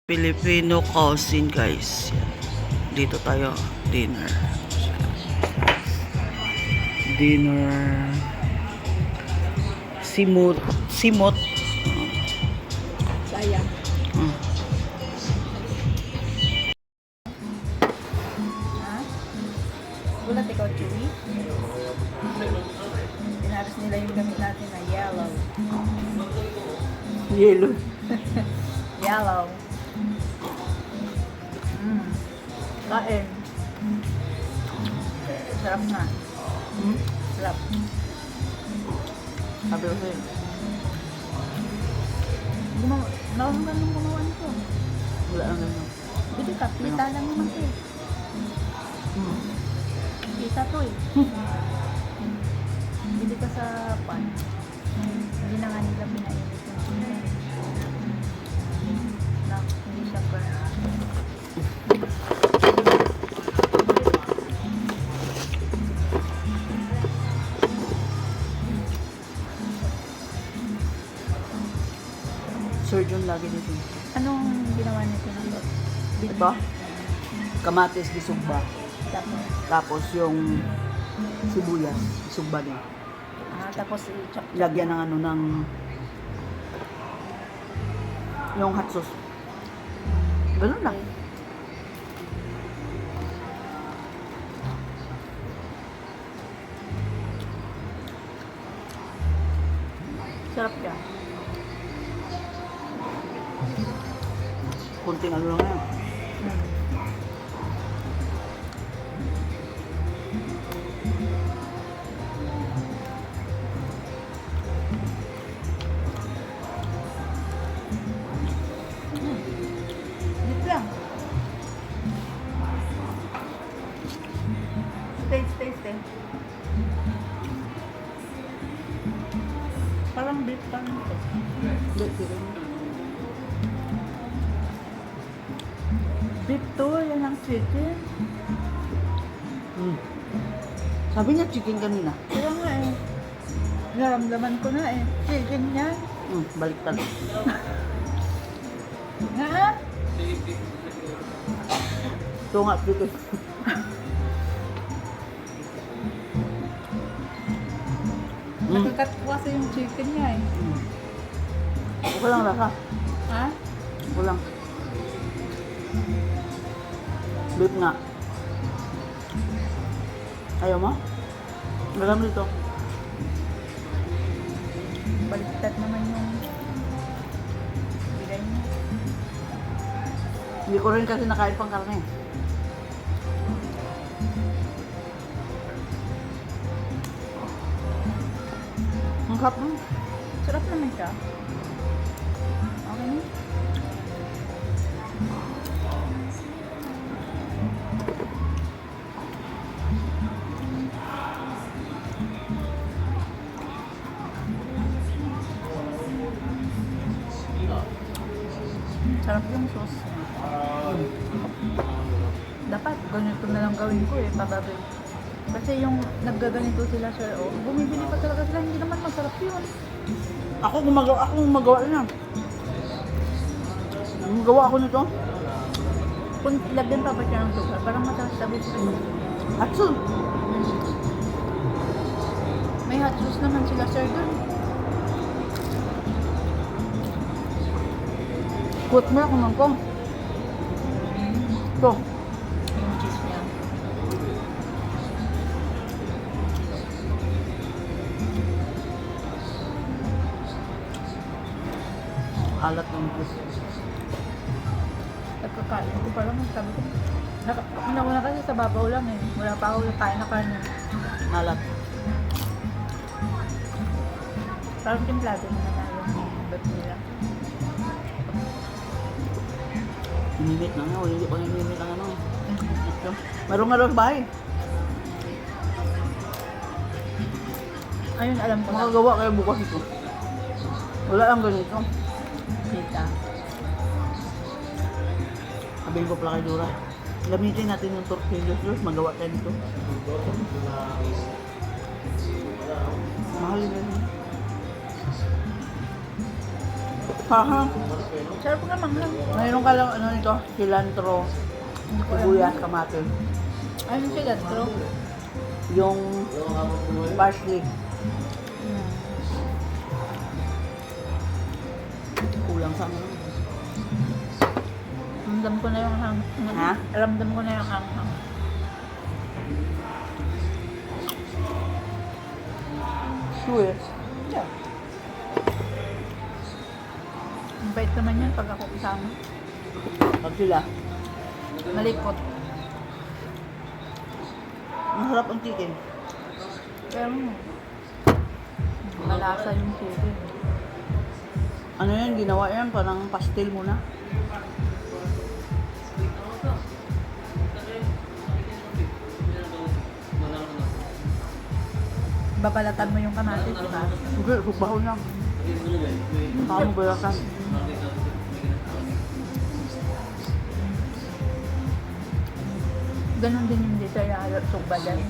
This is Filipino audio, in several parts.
Filipino cuisine guys. Dito tayo dinner. Dinner. Simot. Simot. Sayang. Ha? Gulat ikaw, Chewy? Pinaris nila yung gamit natin na yellow. Yellow. Yellow. Kain. Sarap na. Sarap. Sabi ko sa'yo. Naon ka nung gumawa nito. Wala lang ganun. Bili ka, pita lang naman ko eh. Pita to eh. Bili ka sa pan. Hindi na nga nila pinainit yung chicken. Na, hindi siya burn. Surgeon lagi dito. Anong ginawa nito nito? Ito? Kamatis disugba. Tapos, Tapos yung sibuyas. Disugba din. tapos i-chop. Lagyan ng ano ng yung hot sauce. Ganun lang. Sarap siya. Kunting ano lang yan. Dito lang. Stay. Parang beef pa nito. Beef to, yan ang chicken. Sabi niya chicken kanina. Kaya nga eh. Naramdaman ko na eh. Chicken yan. Baliktad. Nga. So nga, chicken. Nakakatwasa yung chicken niya eh. Okay lang lasa. Ha? Okay lang. Beef nga. Ayaw mo? Malam dito. Baliktad naman yung bigay niya. Hindi ko rin kasi nakain pang karne. Ang sarap nun. Sarap naman siya. Okay na. Sarap yung sauce. Dapat ganito na lang gawin ko eh, pababoy. Kasi yung naggaganito sila sir, oh, bumibili pa talaga sila, hindi naman masarap yun. Ako gumagawa niya. Gumagawa ako nito. Kung lagyan pa ba siya ng sugar, parang masarap sabi ko. Atsun. May hot sauce naman sila sir dun. Kuot mo ako ng kong. Ito. Yung cheese niya. Alat ng juice. Nagkakain ko parang sabi ko. Una kasi sa babaw lang eh. Wala pa ako kain na karne. Alat. Parang timplado na naman yung bat nila. Ininit na nga. Hindi pa ininit ang ano. Ito. Meron nga daw sa bahay. Ayun, alam ko na. Makagawa kayo bukas ito. Wala lang ganito. Kita. Sabihin ko pala kay Dora. Gamitin natin yung tortillas juice. Magawa tayo nito. Mahal na yun. Haha. Sarap nga manghang. Mayroon ka lang ano nito, cilantro, Hindi ko alam. sibuyas, kamatis. Ano sila, bro? Yung parsley. Hmm. Kulang sa ano. Ramdam ko na yung hang. Ha? Ramdam ko na yung hang. Sweet. Yeah. Ang bait naman yan pag ako kasama. Pag sila. Malikot. Masarap ang chicken. Pero malasa yung chicken. Ano yan, ginawa yan, parang pastel muna. Babalatan mo yung kamatis, di ba? Hindi, subaho lang. Paano balatan? Ganon din yung dito yung sugbadan.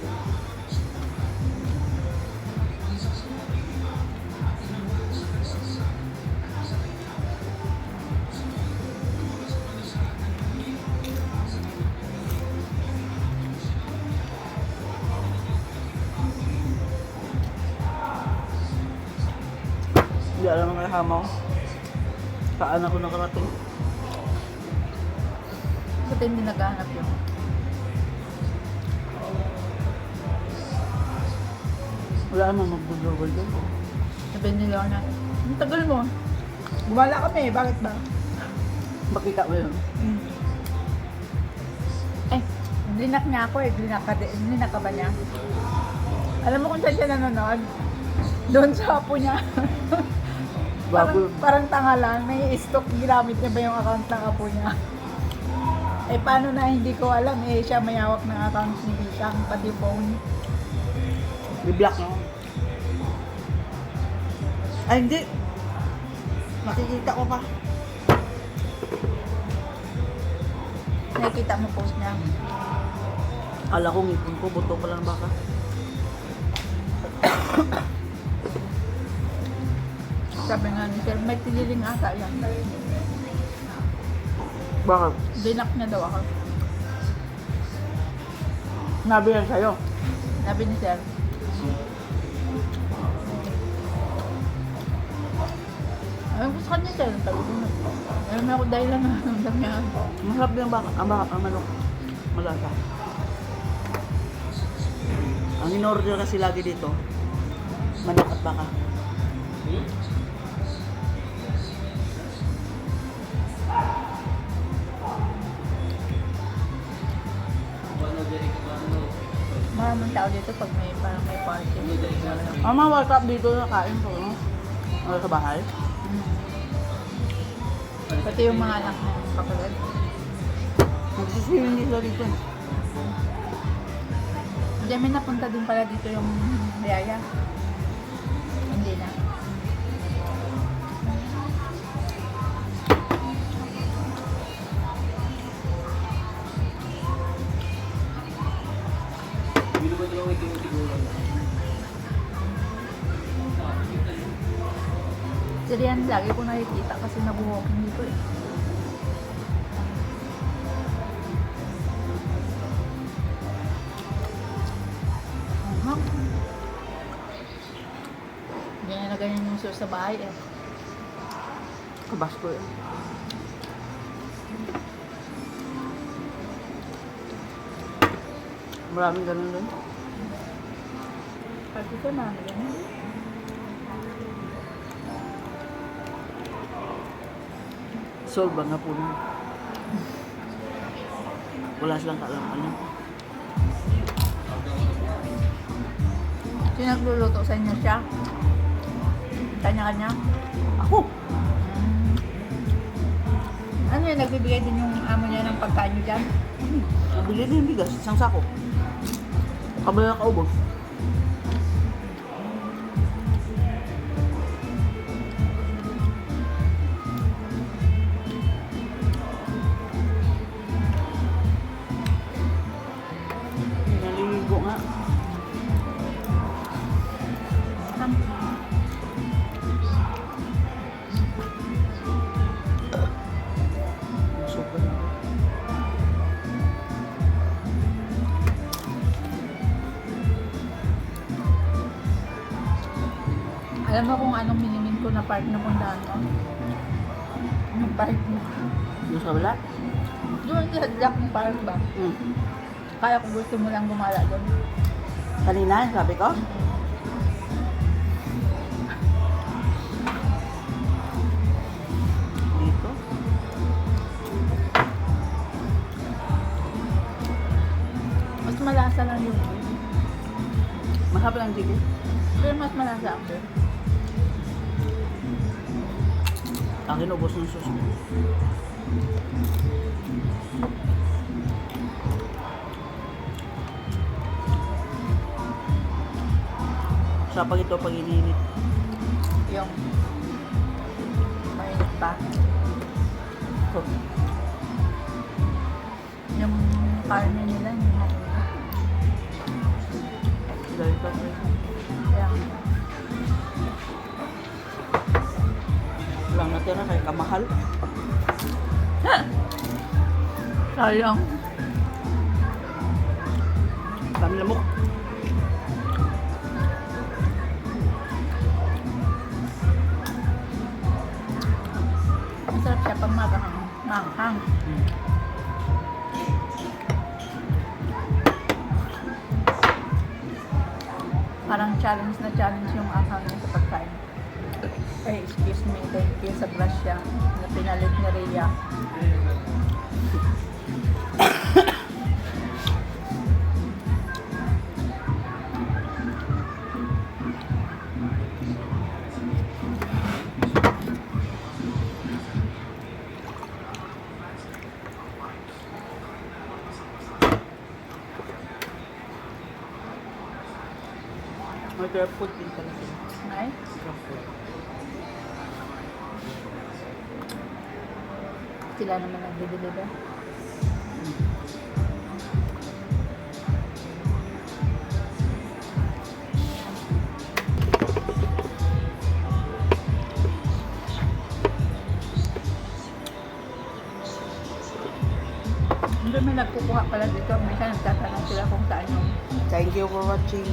Hindi alam ang hamaw. Saan ako nakarating? Ba't hindi naghahanap yun? Wala naman mag-global doon. Sabi ni Lorna, ang tagal mo. Gumala kami, bakit ba? Makita mo yun. Eh, linak niya ako eh. Linak ka ba niya? Alam mo kung saan siya nanonood? Doon sa apo niya. Bago. Parang tanga lang. May stock, ginamit niya ba yung account ng apo niya? Eh, paano na hindi ko alam? Eh, siya may hawak ng account ni Bishang, pati phone. Bi-block na ako. Ay, hindi. Makikita ko pa. Nakikita mo post niya. Kala ko ngipin ko, buto pala ng baka. Sabi nga ni Sir, may tiniling ata yan. Bakit? Dinak niya daw ako. Nabi yan sa'yo. Sabi ni Sir, ayun ko sa kanya Sir, sabi ko na. Ayun na ako dahil lang nandang niya. Masarap din ang baka, ang manok. Malasa. Ang in-order kasi lagi dito, manok at baka. Maraming tao dito pag may parang may party. Ang mga WhatsApp dito nakain ko, no? Wala sa bahay. Pati yung mga anak ng kapatid. Nagsisiling sila dito. Hindi, may napunta din pala dito yung yaya. Hindi na. Si Rian lagi ko nakikita kasi nag-walking dito eh. Ganyan na ganyan yung sauce sa bahay eh. Kabasko yun. Maraming ganun doon. Pag ito na, ganyan. Solve nga po nun. Wala silang kaalam-alam. Sino nagluluto sa inyo siya? Kanya-kanya? Ako! Ano yun, nagbibigay din yung amo niya ng pagkain niyo dyan? Nabili din yung bigas, isang sako. Kabala na kaubos. Naliligo nga. Alam mo kung anong minimin ko na park na puntahan mo? Yung park mo. Yung sa wala? Doon sa Jack Park ba? Kaya kung gusto mo lang gumala doon. Kanina, sabi ko. Dito. Mas malasa lang yung Masarap lang sige. pero mas malasa ako. Ang ubos ng sauce. Sa pag ito pag ininit. Yung mainit pa. So, Yung karne nila, hindi mainit. dahil ka. Kaya, Lang natira kay kamahal. sayang. Dami lamok. Masarap siya pag maghang. Parang challenge na challenge yung ahang niya sa pagkain. Ay, excuse me, thank you sa grasya na pinalit ni Rhea. May crab food din pala sila. Ay, Crab food. sila naman nagde-deliver. Hindi may nagkukuha pala dito. Minsan nagtatanong sila kung saan yung Thank you for watching.